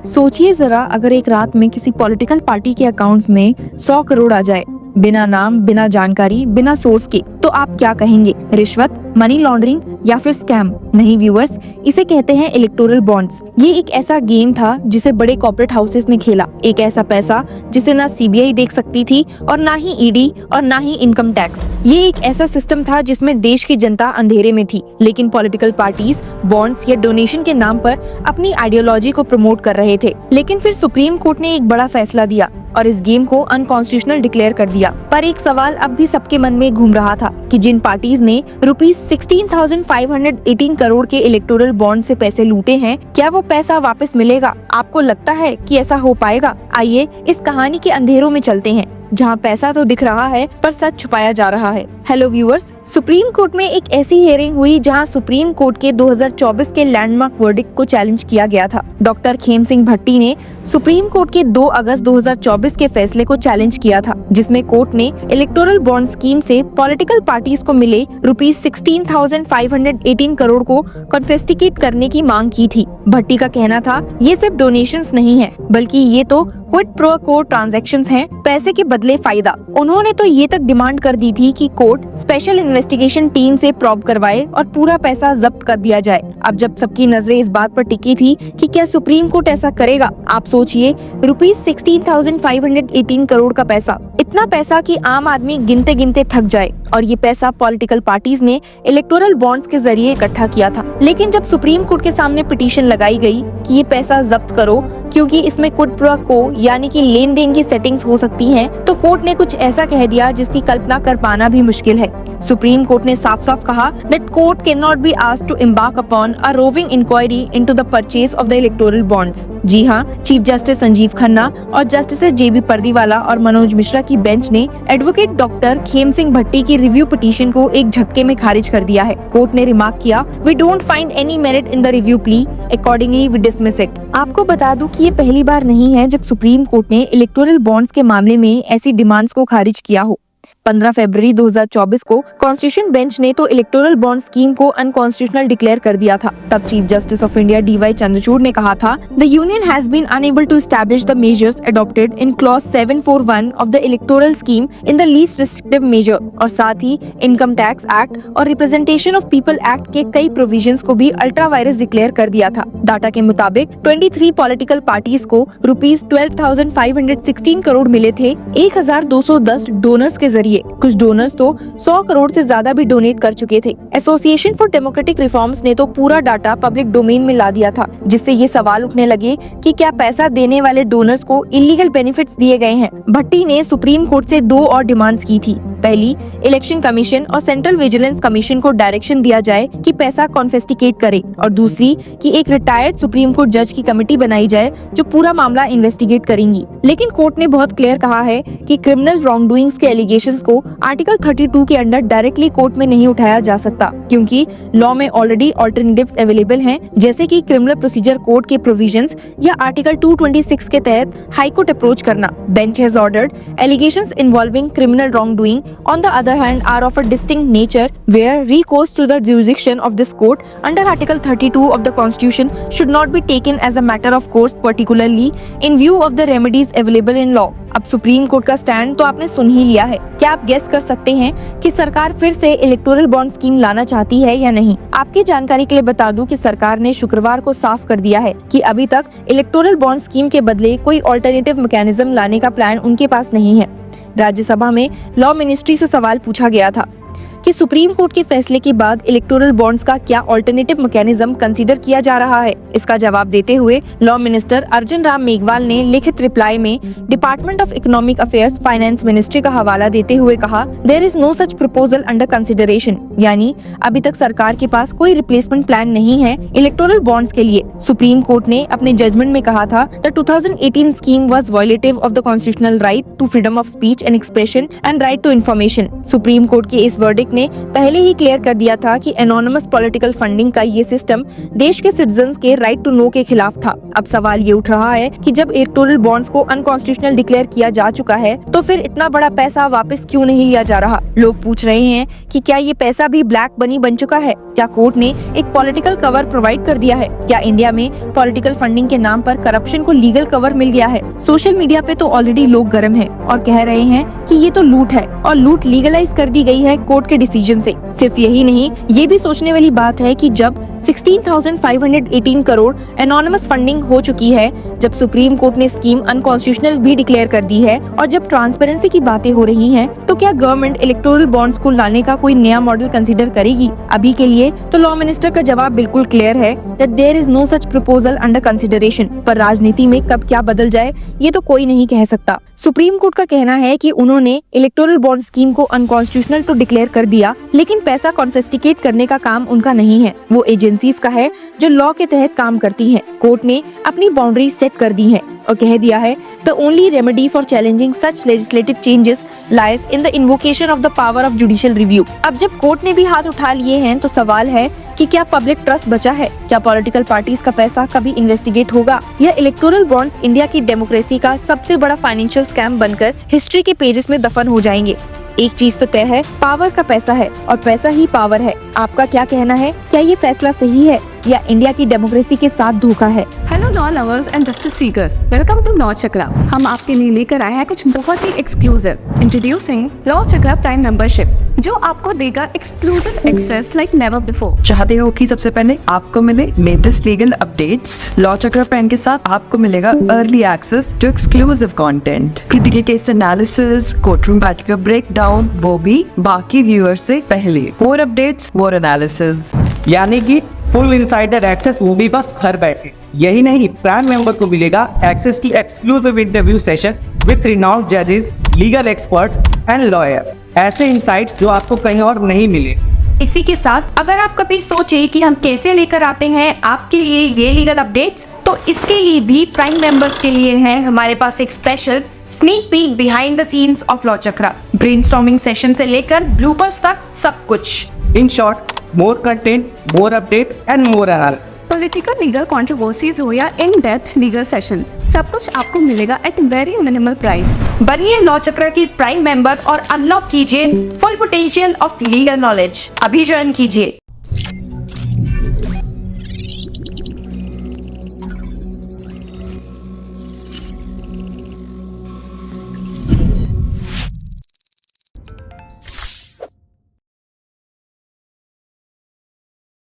सोचिए जरा, अगर एक रात में किसी पॉलिटिकल पार्टी के अकाउंट में 100 करोड़ आ जाए, बिना नाम, बिना जानकारी, बिना सोर्स के, तो आप क्या कहेंगे? रिश्वत, मनी लॉन्ड्रिंग या फिर स्कैम? नहीं व्यूअर्स, इसे कहते हैं इलेक्टोरल बॉन्ड्स। ये एक ऐसा गेम था जिसे बड़े कॉर्पोरेट हाउसेस ने खेला। एक ऐसा पैसा जिसे ना सीबीआई देख सकती थी और ना ही ईडी और ना ही इनकम टैक्स। ये एक ऐसा सिस्टम था जिसमें देश की जनता अंधेरे में थी, लेकिन पॉलिटिकल पार्टीज बॉन्ड्स या डोनेशन के नाम पर अपनी आइडियोलॉजी को प्रमोट कर रहे थे। लेकिन फिर सुप्रीम कोर्ट ने एक बड़ा फैसला दिया और इस गेम को अनकॉन्स्टिट्यूशनल डिक्लेयर कर दिया। पर एक सवाल अब भी सबके मन में घूम रहा था कि जिन पार्टीज ने ₹16,518 करोड़ के इलेक्टोरल बॉन्ड से पैसे लूटे हैं, क्या वो पैसा वापस मिलेगा? आपको लगता है कि ऐसा हो पाएगा? आइए इस कहानी के अंधेरों में चलते हैं, जहां पैसा तो दिख रहा है पर सच छुपाया जा रहा है। हेलो व्यूअर्स, सुप्रीम कोर्ट में एक ऐसी हियरिंग हुई जहां सुप्रीम कोर्ट के 2024 के लैंडमार्क वर्डिक्ट को चैलेंज किया गया था। डॉक्टर खेम सिंह भट्टी ने सुप्रीम कोर्ट के 2 अगस्त 2024 के फैसले को चैलेंज किया था, जिसमें कोर्ट ने इलेक्टोरल बॉन्ड स्कीम से पॉलिटिकल पार्टीज को मिले ₹16,518 करोड़ को कॉन्फिस्केट करने की मांग की थी। भट्टी का कहना था, ये सिर्फ डोनेशंस नहीं है, बल्कि ये तो क्विड प्रो क्वो ट्रांजैक्शंस हैं, पैसे के बदले फायदा। उन्होंने तो ये तक डिमांड कर दी थी कि कोर्ट स्पेशल इन्वेस्टिगेशन टीम से प्रॉब करवाए और पूरा पैसा जब्त कर दिया जाए। अब जब सबकी नजरें इस बात पर टिकी थी कि क्या सुप्रीम कोर्ट ऐसा करेगा, आप सोचिए, ₹16,518 करोड़ का पैसा, इतना पैसा कि आम आदमी गिनते गिनते थक जाए। और ये पैसा पॉलिटिकल पार्टीज ने इलेक्टोरल बॉन्ड्स के जरिए इकट्ठा किया था। लेकिन जब सुप्रीम कोर्ट के सामने पिटीशन लगाई गई कि ये पैसा जब्त करो क्योंकि इसमें क्विड प्रो क्वो यानी कि लेन देन की सेटिंग्स हो सकती हैं, तो कोर्ट ने कुछ ऐसा कह दिया जिसकी कल्पना कर पाना भी मुश्किल है। सुप्रीम कोर्ट ने साफ साफ कहा that court cannot be asked to embark upon a roving inquiry into the purchase of the electoral bonds। जी हाँ, चीफ जस्टिस संजीव खन्ना और जस्टिस जेबी पर्दीवाला और मनोज मिश्रा की बेंच ने एडवोकेट डॉक्टर खेम सिंह भट्टी की रिव्यू पिटीशन को एक झटके में खारिज कर दिया है। कोर्ट ने रिमार्क किया, we don't find any merit in the review plea, accordingly we dismiss it। आपको बता दूं कि ये पहली बार नहीं है जब सुप्रीम कोर्ट ने इलेक्टोरल बॉन्ड्स के मामले में ऐसी डिमांड्स को खारिज किया हो। 15 फरवरी 2024 को कॉन्स्टिट्यूशन बेंच ने तो इलेक्टोरल बॉन्ड स्कीम को अनकॉन्स्टिट्यूशनल डिक्लेयर कर दिया था। तब chief justice of India D Y Chandrachud ने कहा था, the union has been unable to establish the measures adopted in clause 741 of the electoral scheme in the least restrictive measure. और साथ ही इनकम टैक्स एक्ट और रिप्रेजेंटेशन ऑफ पीपल एक्ट के कई provisions को भी अल्ट्रा वायरस डिक्लेयर कर दिया था। डाटा के मुताबिक 23 पॉलिटिकल पार्टीज को ₹12,516 करोड़ मिले थे 1,210 डोनर्स के जरिए। कुछ डोनर्स तो 100 करोड़ से ज्यादा भी डोनेट कर चुके थे। एसोसिएशन फॉर डेमोक्रेटिक रिफॉर्म्स ने तो पूरा डाटा पब्लिक डोमेन में ला दिया था, जिससे ये सवाल उठने लगे कि क्या पैसा देने वाले डोनर्स को इलीगल बेनिफिट्स दिए गए हैं। भट्टी ने सुप्रीम कोर्ट से 2 और डिमांड्स की थी। पहली, इलेक्शन कमीशन और सेंट्रल विजिलेंस कमीशन को डायरेक्शन दिया जाए कि पैसा कॉन्फिस्केट करे, और दूसरी कि एक रिटायर्ड सुप्रीम कोर्ट जज की कमेटी बनाई जाए जो पूरा मामला इन्वेस्टिगेट करेंगी। लेकिन कोर्ट ने बहुत क्लियर कहा है कि क्रिमिनल रॉन्ग डूइंग्स के एलिगेशंस को आर्टिकल 32 के अंडर डायरेक्टली कोर्ट में नहीं उठाया जा सकता, क्योंकि लॉ में ऑलरेडी ऑल्टरनेटिव्स अवेलेबल हैं, जैसे कि क्रिमिनल प्रोसीजर कोड के प्रोविजंस या आर्टिकल 226 के तहत हाई कोर्ट अप्रोच करना। Bench has ordered allegations involving criminal wrong doing on the other hand are of a distinct nature, where recourse to the jurisdiction of this court under Article 32 of the Constitution should not be taken as a matter of course, particularly in view of the remedies available in law। अब supreme court का stand तो आपने सुन ही लिया है। क्या आप guess कर सकते हैं कि सरकार फिर से इलेक्टोरल बॉन्ड स्कीम लाना चाहती है या नहीं? आपकी जानकारी के लिए बता दूं कि सरकार ने शुक्रवार को साफ कर दिया है कि अभी तक इलेक्टोरल बॉन्ड स्कीम के बदले कोई ऑल्टरनेटिव मैकेनिज्म लाने का प्लान उनके पास नहीं है। राज्यसभा में लॉ मिनिस्ट्री से सवाल पूछा गया था कि सुप्रीम कोर्ट के फैसले के बाद इलेक्टोरल बॉन्ड्स का क्या ऑल्टरनेटिव मैकेनिज्म कंसीडर किया जा रहा है। इसका जवाब देते हुए लॉ मिनिस्टर अर्जुन राम मेघवाल ने लिखित रिप्लाई में department of economic affairs finance ministry का हवाला देते हुए कहा, there is no such proposal under consideration, यानी अभी तक सरकार के पास कोई रिप्लेसमेंट प्लान नहीं है इलेक्टोरल बॉन्ड्स के लिए। सुप्रीम कोर्ट ने अपने जजमेंट में कहा था, the 2018 scheme was violative of the constitutional right to freedom of speech and expression and right to information. Supreme court के इस वर्डिक्ट ने पहले ही क्लियर कर दिया था कि एनोनिमस पॉलिटिकल फंडिंग का ये सिस्टम देश के सिटीजन्स के राइट टू नो के खिलाफ था। अब सवाल ये उठ रहा है कि जब इलेक्टोरल बॉन्ड्स को अनकॉन्स्टिट्यूशनल डिक्लेयर किया जा चुका है तो फिर इतना बड़ा पैसा वापस क्यों नहीं लिया जा रहा। लोग पूछ रहे हैं कि क्या ये पैसा भी ब्लैक मनी बन चुका है? क्या कोर्ट ने एक पॉलिटिकल कवर प्रोवाइड कर दिया है? क्या इंडिया में पॉलिटिकल फंडिंग के नाम पर करप्शन को लीगल कवर मिल गया है? सोशल मीडिया पे तो ऑलरेडी लोग गर्म हैं और कह रहे हैं कि ये तो लूट है और लूट लीगलाइज कर दी गई है कोर्ट के डिसीजन से। सिर्फ यही नहीं, ये भी सोचने वाली बात है कि जब 16,518 करोड़ एनोनिमस फंडिंग हो चुकी है, जब सुप्रीम कोर्ट ने स्कीम अनकॉन्स्टिट्यूशनल भी डिक्लेयर कर दी है और जब ट्रांसपेरेंसी की बातें हो रही हैं, तो क्या गवर्नमेंट इलेक्टोरल बॉन्ड्स को लाने का कोई नया मॉडल कंसीडर करेगी? अभी के लिए तो लॉ मिनिस्टर का जवाब बिल्कुल क्लियर है that there is no such proposal under consideration. पर राजनीति में कब क्या बदल जाए ये तो कोई नहीं कह सकता। सुप्रीम कोर्ट का कहना है कि उन्होंने इलेक्टोरल बॉन्ड स्कीम को अनकॉन्स्टिट्यूशनल तो डिक्लेयर कर दिया, लेकिन पैसा कॉन्फिस्टिकेट करने का काम उनका नहीं है, वो एजेंसीज का है जो लॉ के तहत काम करती हैं। कोर्ट ने अपनी बाउंड्री सेट कर दी है और कह दिया है the only remedy for challenging such legislative changes lies in the invocation of the power of judicial review. अब जब कोर्ट ने भी हाथ उठा लिए हैं तो सवाल है कि क्या पब्लिक ट्रस्ट बचा है? क्या पॉलिटिकल पार्टीज का पैसा कभी इन्वेस्टिगेट होगा? यह इलेक्टोरल बॉन्ड्स इंडिया की डेमोक्रेसी का सबसे बड़ा फाइनेंशियल स्कैम बनकर हिस्ट्री के पेजेस में दफन हो जाएंगे। एक चीज तो तय है, पावर का पैसा है और पैसा ही पावर है। आपका क्या कहना है? क्या ये फैसला सही है या इंडिया की डेमोक्रेसी के साथ धोखा है? Hello law lovers and justice seekers, welcome to law Chakra. हम आपके लिए लेकर आए हैं कुछ बहुत ही exclusive. Introducing law Chakra prime membership, जो आपको देगा exclusive access like never before. चाहते हो कि सबसे पहले आपको मिले latest legal updates? Law Chakra prime के साथ आपको मिलेगा early access to exclusive content, critical case analysis, courtroom battle का ब्रेकडाउन, वो भी बाकी व्यूअर्स से पहले। मोर अपडेट्स, मोर एनालिसिस, यानी कि फुल इनसाइडर एक्सेस, वो भी बस घर बैठे। यही नहीं, प्राइम मेंबर को मिलेगा access to exclusive interview session with renowned जजेस, लीगल एक्सपर्ट्स एंड लॉयर्स। ऐसे इनसाइट्स जो आपको कहीं और नहीं मिले। इसी के साथ अगर आप कभी सोचे कि हम कैसे लेकर आते हैं आपके लिए ये लीगल अपडेट्स, तो इसके लिए भी प्राइम मेंबर्स के लिए है हमारे पास एक special sneak peek behind the scenes of law chakra. Brainstorming session से लेकर ब्लूपर्स तक सब कुछ। In short, more content, more update and more analysis. Political legal controversies हो या इन डेप्थ लीगल सेशंस, सब कुछ आपको मिलेगा एट वेरी मिनिमल प्राइस। बनिए लॉ चक्रा की प्राइम मेंबर और अनलॉक कीजिए full potential of legal knowledge. अभी ज्वाइन कीजिए।